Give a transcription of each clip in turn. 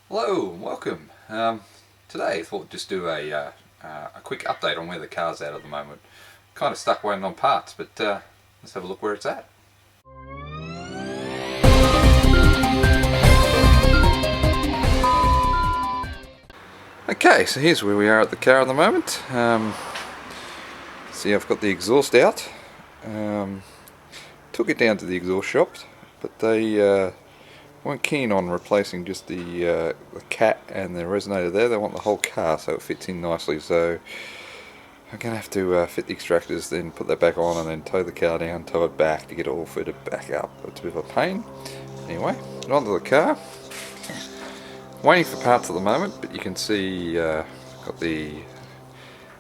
Hello and welcome. Today I thought I'd just do a quick update on where the car's at the moment. Kind of stuck waiting on parts, but let's have a look where it's at. Okay, so here's where we are at the car at the moment. See, I've got the exhaust out. Took it down to the exhaust shop, but they weren't keen on replacing just the cat and the resonator there. They want the whole car so it fits in nicely. So I'm going to have to fit the extractors, then put that back on and then tow the car down, tow it back to get it all fitted back up. It's a bit of a pain. Anyway, onto the car. Waiting for parts at the moment, but you can see got the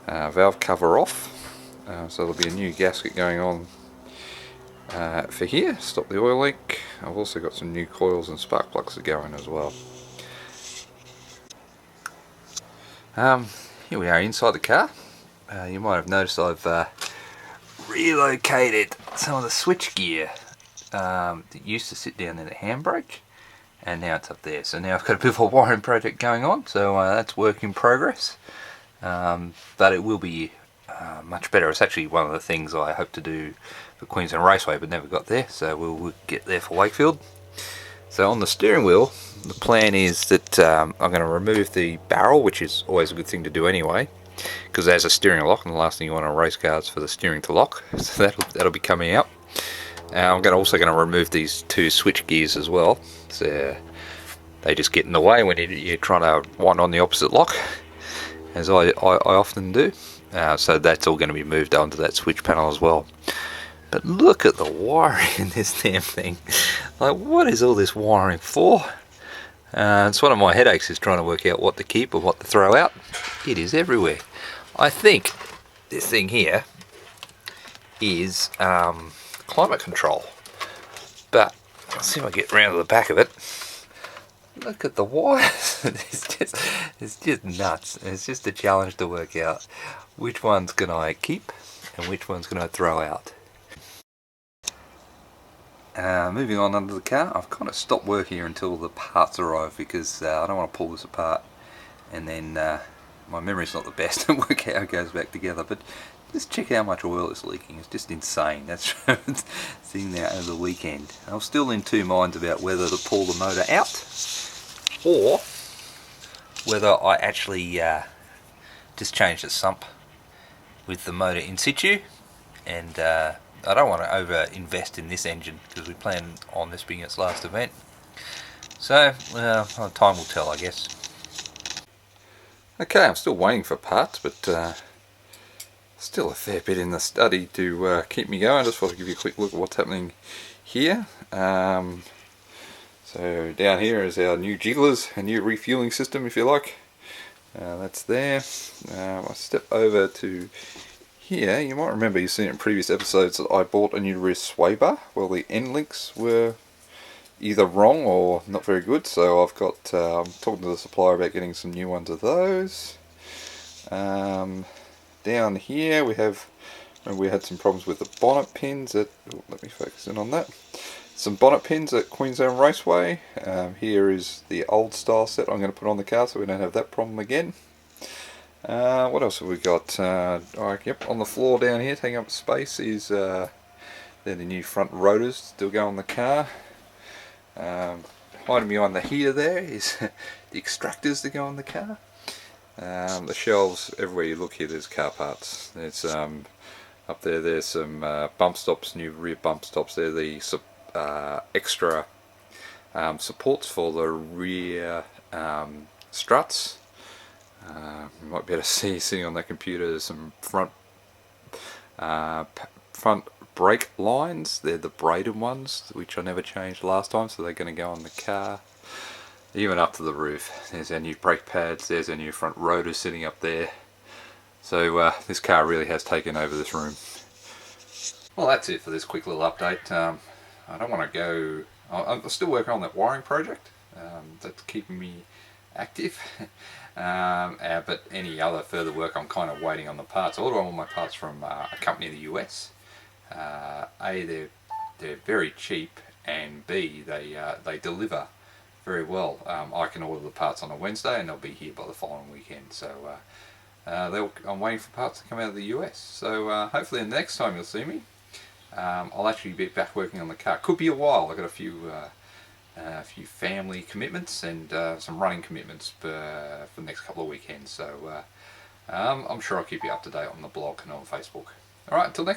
valve cover off. So there'll be a new gasket going on for here, stop the oil leak. I've also got some new coils and spark plugs that go in as well. Here we are inside the car. You might have noticed I've relocated some of the switch gear that used to sit down in the handbrake, and now it's up there. So now I've got a bit of a wiring project going on, so that's work in progress. But it will be much better. It's actually one of the things I hope to do for Queensland Raceway, but never got there, so we'll get there for Wakefield. So on the steering wheel, the plan is that I'm going to remove the barrel, which is always a good thing to do anyway, because there's a steering lock, and the last thing you want on a race car is for the steering to lock. So that'll be coming out. I'm also going to remove these two switch gears as well. So they just get in the way when you're trying to wind on the opposite lock, as I often do. So that's all going to be moved onto that switch panel as well. But look at the wiring in this damn thing. Like, what is all this wiring for? It's one of my headaches, is trying to work out what to keep and what to throw out. It is everywhere. I think this thing here is climate control. But let's see if I get round to the back of it. Look at the wires. It's just nuts. It's just a challenge to work out which ones can I keep and which ones can I throw out. Moving on under the car, I've kind of stopped work here until the parts arrive, because I don't want to pull this apart and then my memory's not the best and work out how it goes back together. But just check how much oil is leaking. It's just insane. That's sitting there over the weekend. I'm still in two minds about whether to pull the motor out or whether I actually just change the sump with the motor in situ. And I don't want to over invest in this engine, because we plan on this being its last event. So time will tell, I guess. Okay, I'm still waiting for parts, but still a fair bit in the study to keep me going. I just want to give you a quick look at what's happening here. So down here is our new jigglers, a new refueling system, if you like. That's there. I step over to here. You might remember, you've seen it in previous episodes, that I bought a new rear sway bar. Well, the end links were either wrong or not very good, so I've got I'm talking to the supplier about getting some new ones of those. Down here we had some problems with the bonnet pins at, let me focus in on that. Some bonnet pins at Queensland Raceway. Here is the old style set I'm going to put on the car so we don't have that problem again. What else have we got? Yep, on the floor down here, taking up space, is they're the new front rotors still go on the car. Hiding behind the heater there is the extractors that go on the car. The shelves, everywhere you look here, there's car parts. There's up there, there's some bump stops, new rear bump stops. They're the extra supports for the rear struts. You might be able to see, sitting on that computer, there's some front brake lines. They're the braided ones, which I never changed last time, so they're going to go on the car. Even up to the roof, there's our new brake pads, there's our new front rotor sitting up there. So this car really has taken over this room. Well, that's it for this quick little update. I don't want to go, I'm still working on that wiring project. That's keeping me active. But any other further work, I'm kind of waiting on the parts. I order all my parts from a company in the US. A, they're very cheap, and B, they deliver very well. I can order the parts on a Wednesday and they'll be here by the following weekend. So I'm waiting for parts to come out of the US. So hopefully the next time you'll see me, I'll actually be back working on the car. Could be a while. I've got a few family commitments and some running commitments for the next couple of weekends. So I'm sure I'll keep you up to date on the blog and on Facebook. Alright, until next time.